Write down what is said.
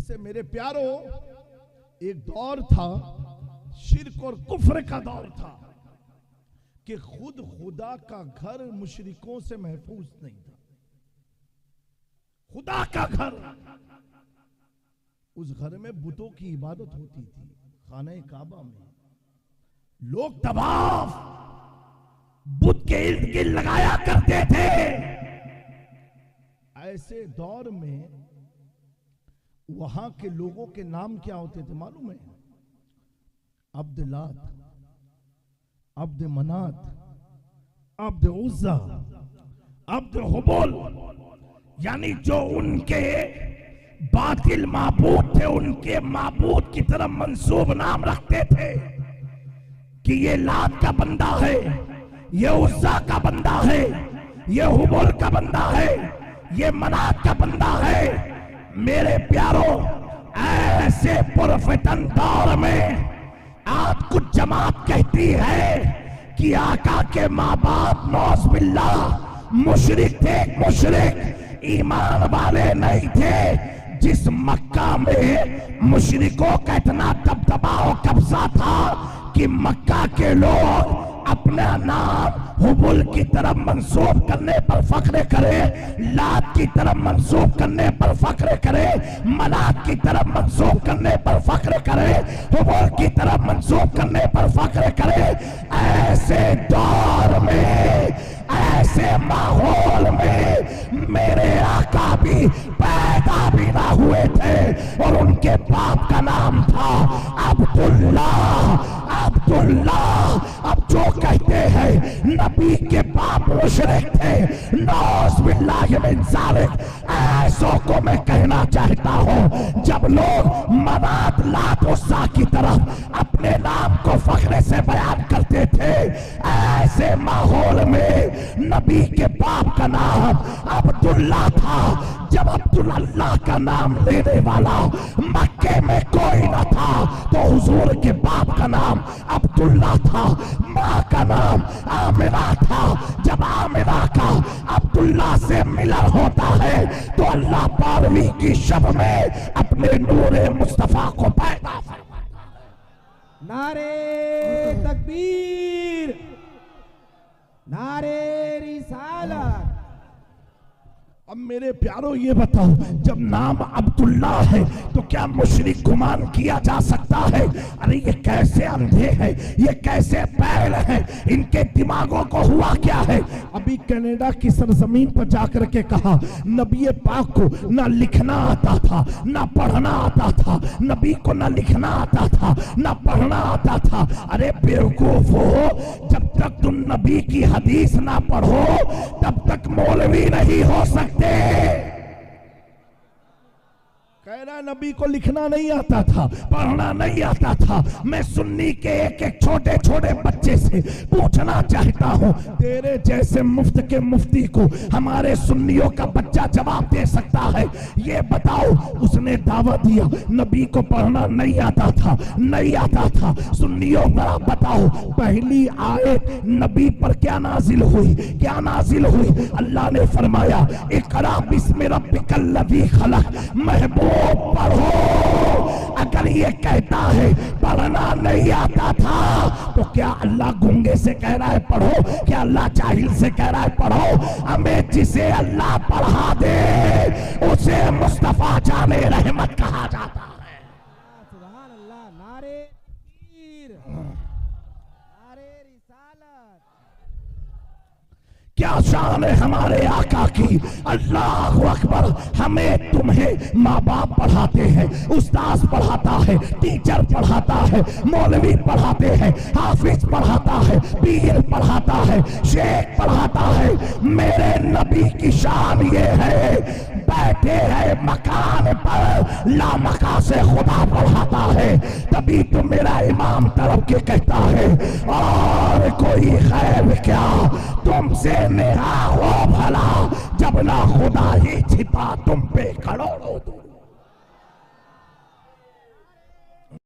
ایسے میرے پیارو ایک دور تھا، شرک اور کفر کا دور تھا کہ خود خدا کا گھر مشرکوں سے محفوظ نہیں تھا. خدا کا گھر، اس گھر میں بتوں کی عبادت ہوتی تھی. خانہ کعبہ میں لوگ طواف بت کے ارد گرد لگایا کرتے تھے. ایسے دور میں وہاں کے لوگوں کے نام کیا ہوتے تھے معلوم ہے؟ عبد لات، عبد منات، عبد عزا، عبد حبول، یعنی جو ان کے باطل معبود تھے ان کے معبود کی طرف منسوب نام رکھتے تھے کہ یہ لات کا بندہ ہے، یہ عزا کا بندہ ہے، یہ حبول کا بندہ ہے، یہ منات کا بندہ ہے. میرے پیارو، ایسے پرفتن دور میں آج کچھ جماعت کہتی ہے کہ آقا کے ماں باپ نعوذ باللہ مشرک تھے. مشرک ایمان والے نہیں تھے. جس مکہ میں مشرکوں کا اتنا دبدبا و قبضہ تھا کہ مکہ کے لوگ اپنا نام حبل کی طرف منسوب کرنے پر فخر کرے، لات کی طرف منسوب کرنے پر فخر کرے، منات کی طرف منسوب کرنے پر فخر کرے، حبل کی طرف منسوب کرنے پر فخر کرے. ایسے دور میں، ایسے ماحول میں میرے آقا بھی پیدا بھی نہ ہوئے تھے اور ان کے باپ کا نام تھا عبداللہ. عبداللہ. اب جو کہتے ہیں نبی کے باپ مشرک تھے، نعوذ باللہ من ذالک، ایسوں کو میں کہنا چاہتا ہوں جب لوگ منات لات عزا کی طرف اپنے نام کو فخر سے بیان کرتے تھے، ایسے ماحول میں نبی کے باپ کا نام عبداللہ تھا. جب عبداللہ کا نام لینے والا مکے میں کوئی نہ تھا تو حضور کے باپ کا نام عبداللہ تھا، ماں کا نام آمنہ تھا. جب آمنہ کا عبداللہ سے ملن ہوتا ہے تو اللہ 12ویں کی شب میں اپنے نور مصطفیٰ کو پیدا فرماتا ہے. نعرے تکبیر، نعرے رسالت. اب میرے پیارو یہ بتاؤ، جب نام عبداللہ ہے تو کیا مشرک گمان کیا جا سکتا ہے ارے یہ کیسے اندھے ہیں، یہ کیسے بیل ہیں، ان کے دماغوں کو ہوا کیا ہے؟ ابھی کینیڈا کی سرزمین پر جا کر کے کہا نبی پاک کو نہ لکھنا آتا تھا نہ پڑھنا آتا تھا. نبی کو نہ لکھنا آتا تھا نہ پڑھنا آتا تھا. ارے بیوقوف ہو، جب تک تم نبی کی حدیث نہ پڑھو تب تک مولوی نہیں ہو سکتے. کہہ رہا نبی کو لکھنا نہیں آتا تھا، پڑھنا نہیں آتا تھا. میں سنی کے ایک ایک چھوٹے چھوٹے بچے سے پوچھنا چاہتا ہوں، تیرے جیسے مفت کے مفتی کو ہمارے سنیوں کا بچہ جواب دے سکتا ہے؟ یہ بتاؤ. اس نے دعویٰ دیا نبی کو پڑھنا نہیں آتا تھا، نہیں آتا تھا. سنیوں ذرا بتاؤ پہلی آیت نبی پر کیا نازل ہوئی؟ کیا نازل ہوئی؟ اللہ نے فرمایا اقرا بسم ربک الذی خلق. محبوب پڑھو. اگر یہ کہتا ہے پڑھنا نہیں آتا تھا تو کیا اللہ گونگے سے کہہ رہا ہے پڑھو؟ کیا اللہ جاہل سے کہہ رہا ہے پڑھو؟ ہمیں جسے اللہ پڑھا دے اسے مصطفیٰ جان رحمت کہا جاتا ہے. سبحان اللہ. نعرے تکبیر، نعرے رسالت. کیا شان ہے ہمارے آقا کی. اللہ اکبر. ہمیں تمہیں ماں باپ پڑھاتے ہیں، استاذ پڑھاتا ہے، ٹیچر پڑھاتا ہے، مولوی پڑھاتے ہیں، حافظ پڑھاتا ہے، پیر پڑھاتا ہے، شیخ پڑھاتا ہے. میرے نبی کی شان یہ ہے بیٹھے ہیں مکان پر لامکا سے خدا پڑھاتا ہے. تبھی تو میرا امام طرف کے کہتا ہے اور کوئی غیب کیا تم سے نہا ہو بھلا، جب نہ خدا ہی چھپا تم پہ کروڑوں دور.